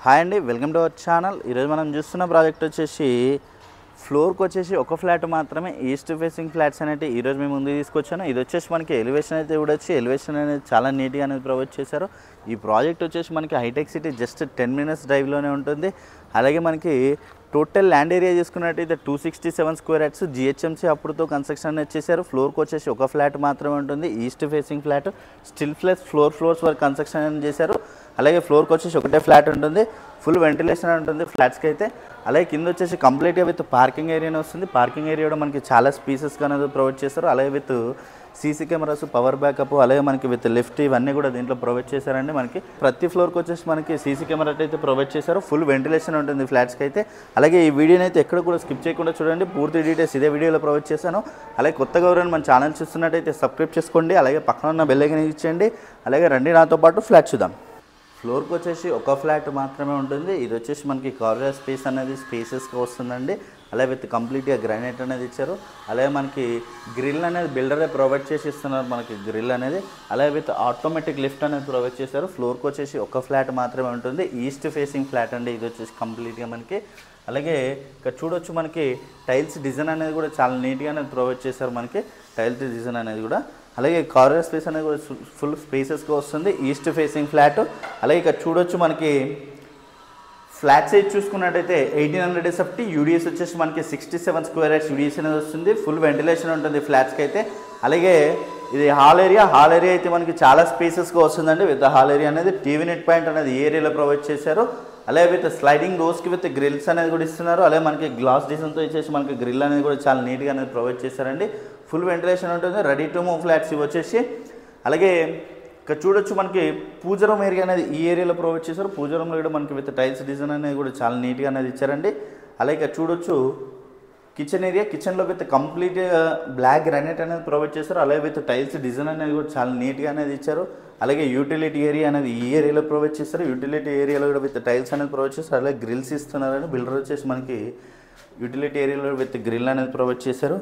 Hi అండి, welcome to our channel. ఈరోజు మనం చూస్తున్న ప్రాజెక్ట్ వచ్చేసి ఫ్లోర్కి వచ్చేసి ఒక ఫ్లాట్ మాత్రమే ఈస్ట్ ఫేసింగ్ ఫ్లాట్స్ అనేవి ఈరోజు మేము ముందు తీసుకొచ్చాను. ఇది వచ్చేసి మనకి ఎలివేషన్ అయితే చూడొచ్చు. ఎలివేషన్ అనేది చాలా నీట్గా అనేది ప్రొవైడ్ చేశారు. ఈ ప్రాజెక్ట్ వచ్చేసి మనకి హైటెక్ సిటీ జస్ట్ 10 minutes డ్రైవ్లోనే ఉంటుంది. అలాగే మనకి టోటల్ ల్యాండ్ ఏరియా చూసుకున్నట్టయితే 267 square yards జిహెచ్ఎంసీ అప్పుడుతో కన్స్ట్రక్షన్ అనేది చేశారు. ఫ్లోర్కి వచ్చేసి ఒక ఫ్లాట్ మాత్రమే ఉంటుంది, east facing flat. Still plus floors వరకు కన్స్ట్రక్షన్ అనేది చేశారు. అలాగే ఫ్లోర్కి వచ్చేసి ఒకటే ఫ్లాట్ ఉంటుంది, ఫుల్ వెంటిలేషన్ ఉంటుంది ఫ్లాట్స్కి అయితే. అలాగే కింద వచ్చేసి కంప్లీట్గా విత్ పార్కింగ్ ఏరియానే వస్తుంది. పార్కింగ్ ఏరియా కూడా మనకి చాలా స్పేసెస్గా అనేది ప్రొవైడ్ చేస్తారు. అలాగే with CC cameras, power backup, అలాగే మనకి విత్ లిఫ్ట్ ఇవన్నీ కూడా దీంట్లో ప్రొవైడ్ చేశారండి. మనకి ప్రతి ఫ్లోర్కి వచ్చేసి మనకి సీసీ కెమెరా అయితే ప్రొవైడ్ చేశారు. ఫుల్ వెంటిలేషన్ ఉంటుంది ఫ్లాట్స్కి అయితే. అలాగే ఈ వీడియోని అయితే ఎక్కడ కూడా స్కిప్ చేయకుండా చూడండి, పూర్తి డీటెయిల్స్ ఇదే వీడియోలో ప్రొవైడ్ చేశాను. అలాగే కొత్తగా ఎవరైనా మన ఛానల్ చూస్తున్నట్టయితే సబ్స్క్రైబ్ చేసుకోండి. అలాగే పక్కన ఉన్న బెల్ ఐకాన్ ఇచ్చేయండి. అలాగే రండి నాతో పాటు ఫ్లాట్ చూద్దాం. ఫ్లోర్కి వచ్చేసి ఒక ఫ్లాట్ మాత్రమే ఉంటుంది. ఇది వచ్చేసి మనకి కార్నర్ స్పేస్ అనేది స్పేసెస్గా వస్తుందండి. అలాగే విత్ కంప్లీట్గా గ్రానైట్ అనేది ఇచ్చారు. అలాగే మనకి గ్రిల్ అనేది బిల్డరే ప్రొవైడ్ చేసి ఇస్తున్నారు మనకి గ్రిల్ అనేది. అలాగే విత్ ఆటోమేటిక్ లిఫ్ట్ అనేది ప్రొవైడ్ చేశారు. ఫ్లోర్కి వచ్చేసి ఒక ఫ్లాట్ మాత్రమే ఉంటుంది, ఈస్ట్ ఫేసింగ్ ఫ్లాట్ అండి ఇది వచ్చేసి కంప్లీట్గా మనకి. అలాగే ఇక్కడ చూడొచ్చు మనకి టైల్స్ డిజైన్ అనేది కూడా చాలా నీట్గా అనేది ప్రొవైడ్ చేశారు మనకి, టైల్స్ డిజైన్ అనేది కూడా. అలాగే కార్నర్ స్పేస్ అనేది కూడా ఫుల్ స్పేసెస్గా వస్తుంది, ఈస్ట్ ఫేసింగ్ ఫ్లాట్. అలాగే ఇక్కడ చూడొచ్చు మనకి ఫ్లాట్ సైజ్ చూసుకున్నట్టయితే 1800 SFT, యూడిఎస్ వచ్చేసి మనకి 67 square yards యూడిఎస్ అనేది వస్తుంది. ఫుల్ వెంటిలేషన్ ఉంటుంది ఫ్లాట్స్కి అయితే. అలాగే ఇది హాల్ ఏరియా అయితే మనకి చాలా స్పేసెస్గా వస్తుందండి. విత్ హాల్ ఏరియా అనేది టీవీ నెట్ పాయింట్ అనేది ఈ ఏరియాలో ప్రొవైడ్ చేశారు. అలాగే విత్ స్లైడింగ్ డోర్స్కి విత్ గ్రిల్స్ అనేది కూడా ఇస్తున్నారు. అలాగే మనకి గ్లాస్ డిజైన్తో ఇచ్చేసి మనకి గ్రిల్ అనేది కూడా చాలా నీట్గా అనేది ప్రొవైడ్ చేశారండి. ఫుల్ వెంటిలేషన్ ఉంటుంది, రెడీ టు మూవ్ ఫ్లాట్స్ ఇవి వచ్చేసి. అలాగే ఇక్కడ చూడొచ్చు మనకి పూజ రూమ్ ఏరియా అనేది ఈ ఏరియాలో ప్రొవైడ్ చేశారు. పూజ రూమ్లో కూడా మనకి విత్ టైల్స్ డిజైన్ అనేది కూడా చాలా నీట్గా అనేది ఇచ్చారండి. అలాగే ఇక్కడ చూడొచ్చు కిచెన్ ఏరియా, కిచెన్లో విత్ కంప్లీట్ బ్లాక్ గ్రానైట్ అనేది ప్రొవైడ్ చేశారు. అలాగే విత్ టైల్స్ డిజైన్ అనేది కూడా చాలా నీట్గా అనేది ఇచ్చారు. అలాగే యూటిలిటీ ఏరియా అనేది ఈ ఏరియాలో ప్రొవైడ్ చేస్తారు. యూటిలిటీ ఏరియాలో కూడా విత్ టైల్స్ అనేది ప్రొవైడ్ చేస్తారు. అలాగే గ్రిల్స్ ఇస్తున్నారని బిల్డర్ వచ్చేసి మనకి యూటిలిటీ ఏరియాలో విత్ గ్రిల్ అనేది ప్రొవైడ్ చేశారు.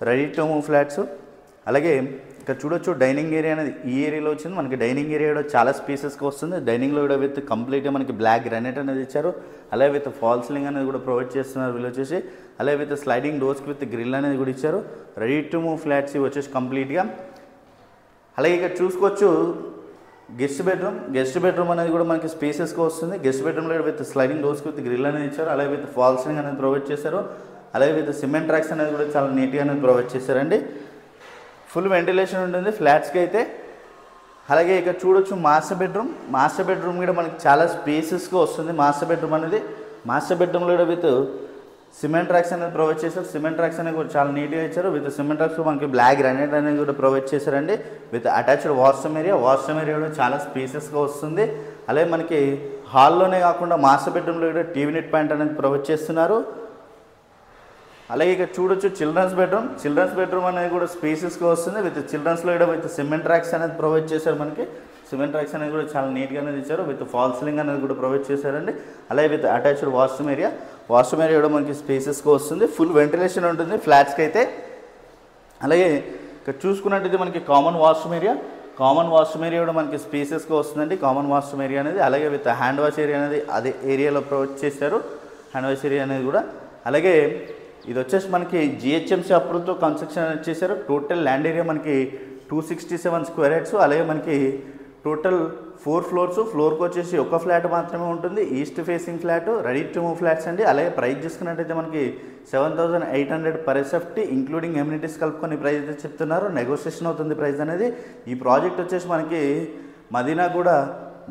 Ready to move flats. అలాగే ఇక్కడ చూడొచ్చు డైనింగ్ ఏరియా అనేది ఈ ఏరియాలో వచ్చింది మనకి. డైనింగ్ ఏరియా కూడా చాలా స్పేసెస్గా వస్తుంది. డైనింగ్లో కూడా విత్ కంప్లీట్గా మనకి బ్లాక్ గ్రానైట్ అనేది ఇచ్చారు. అలాగే విత్ ఫాల్ సీలింగ్ అనేది కూడా ప్రొవైడ్ చేస్తున్నారు వీళ్ళు వచ్చేసి. అలాగే విత్ స్లైడింగ్ డోర్స్కి విత్ గ్రిల్ అనేది కూడా ఇచ్చారు. రెడీ టు మూవ్ ఫ్లాట్స్ ఇవి వచ్చేసి కంప్లీట్గా. అలాగే ఇక్కడ చూసుకోవచ్చు గెస్ట్ బెడ్రూమ్ అనేది కూడా మనకి స్పేసెస్గా వస్తుంది. గెస్ట్ బెడ్రూమ్లో విత్ స్లైడింగ్ డోర్స్కి విత్ గ్రిల్ అనేది ఇచ్చారు. అలాగే విత్ ఫాల్ సీలింగ్ అనేది ప్రొవైడ్ చేశారు. అలాగే విత్ సిమెంట్ ట్రాక్స్ అనేది కూడా చాలా నీట్గా అనేది ప్రొవైడ్ చేశారండి. ఫుల్ వెంటిలేషన్ ఉంటుంది ఫ్లాట్స్కి అయితే. అలాగే ఇక్కడ చూడొచ్చు మాస్టర్ బెడ్రూమ్ కూడా మనకి చాలా స్పేసెస్గా వస్తుంది. మాస్టర్ బెడ్రూమ్లో కూడా విత్ సిమెంట్ ట్రాక్స్ అనేది ప్రొవైడ్ చేశారు. సిమెంట్ ట్రాక్స్ అనేది కూడా చాలా నీట్గా ఇచ్చారు. విత్ సిమెంట్ ట్రాక్స్ మనకి బ్లాక్ గ్రానైట్ అనేది కూడా ప్రొవైడ్ చేశారండి. విత్ అటాచ్డ్ వాష్రూమ్ ఏరియా కూడా చాలా స్పేసెస్గా వస్తుంది. అలాగే మనకి హాల్లోనే కాకుండా మాస్టర్ బెడ్రూమ్లో కూడా టీవీ నెట్ పాయింట్ అనేది ప్రొవైడ్ చేస్తున్నారు. అలాగే ఇక్కడ చూడొచ్చు చిల్డ్రన్స్ బెడ్రూమ్ అనేది కూడా స్పేసెస్గా వస్తుంది. విత్ చిల్డ్రన్స్లో కూడా విత్ సిమెంట్ ట్రాక్స్ అనేది ప్రొవైడ్ చేశారు మనకి. సిమెంట్ ట్రాక్స్ అనేది కూడా చాలా నీట్గా అనేది ఇచ్చారు. విత్ ఫాల్ సీలింగ్ అనేది కూడా ప్రొవైడ్ చేశారండి. అలాగే విత్ అటాచ్డ్ వాష్రూమ్ ఏరియా కూడా మనకి స్పేసెస్గా వస్తుంది. ఫుల్ వెంటిలేషన్ ఉంటుంది ఫ్లాట్స్కి అయితే. అలాగే ఇక్కడ చూసుకున్నట్టయితే మనకి కామన్ వాష్రూమ్ ఏరియా కూడా మనకి స్పేసెస్గా వస్తుందండి. కామన్ వాష్రూమ్ ఏరియా అనేది. అలాగే విత్ హ్యాండ్ వాష్ ఏరియా అనేది అదే ఏరియాలో ప్రొవైడ్ చేశారు, హ్యాండ్ వాష్ ఏరియా అనేది కూడా. అలాగే ఇది వచ్చేసి మనకి జిహెచ్ఎంసీ అప్రూవ్తో కన్స్ట్రక్షన్ అనేది చేశారు. టోటల్ ల్యాండ్ ఏరియా మనకి 267 square yards. అలాగే మనకి టోటల్ 4 floors. ఫ్లోర్కి వచ్చేసి ఒక ఫ్లాట్ మాత్రమే ఉంటుంది, east facing flat, ready to move flats అండి. అలాగే ప్రైస్ చూసుకున్నట్టయితే మనకి 7800 per SFT ఇంక్లూడింగ్ ఎమ్యూనిటీస్ కలుపుకొని ప్రైస్ అయితే చెప్తున్నారు. నెగోషియేషన్ అవుతుంది ప్రైస్ అనేది. ఈ ప్రాజెక్ట్ వచ్చేసి మనకి మదీనా కూడా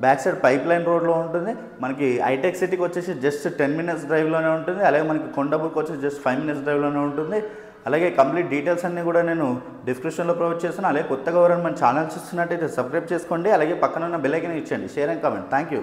బ్యాక్ సైడ్ పైప్ లైన్ రోడ్లో ఉంటుంది. మనకి హైటెక్ సిటీకి వచ్చేసి జస్ట్ 10 minutes డ్రైవ్లోనే ఉంటుంది. అలాగే మనకి కొండపూర్కి వచ్చేసి జస్ట్ 5 minutes డ్రైవ్లోనే ఉంటుంది. అలాగే కంప్లీట్ డీటెయిల్స్ అన్నీ కూడా నేను డిస్క్రిప్షన్లో ప్రొవైడ్ చేస్తాను. అలాగే కొత్తగా ఎవరైనా మన ఛానల్ చూస్తున్నట్టయితే సబ్స్క్రైబ్ చేసుకోండి. అలాగే పక్కన ఉన్న బెల్ ఐకాన్ ఇచ్చండి, share and comment. Thank you.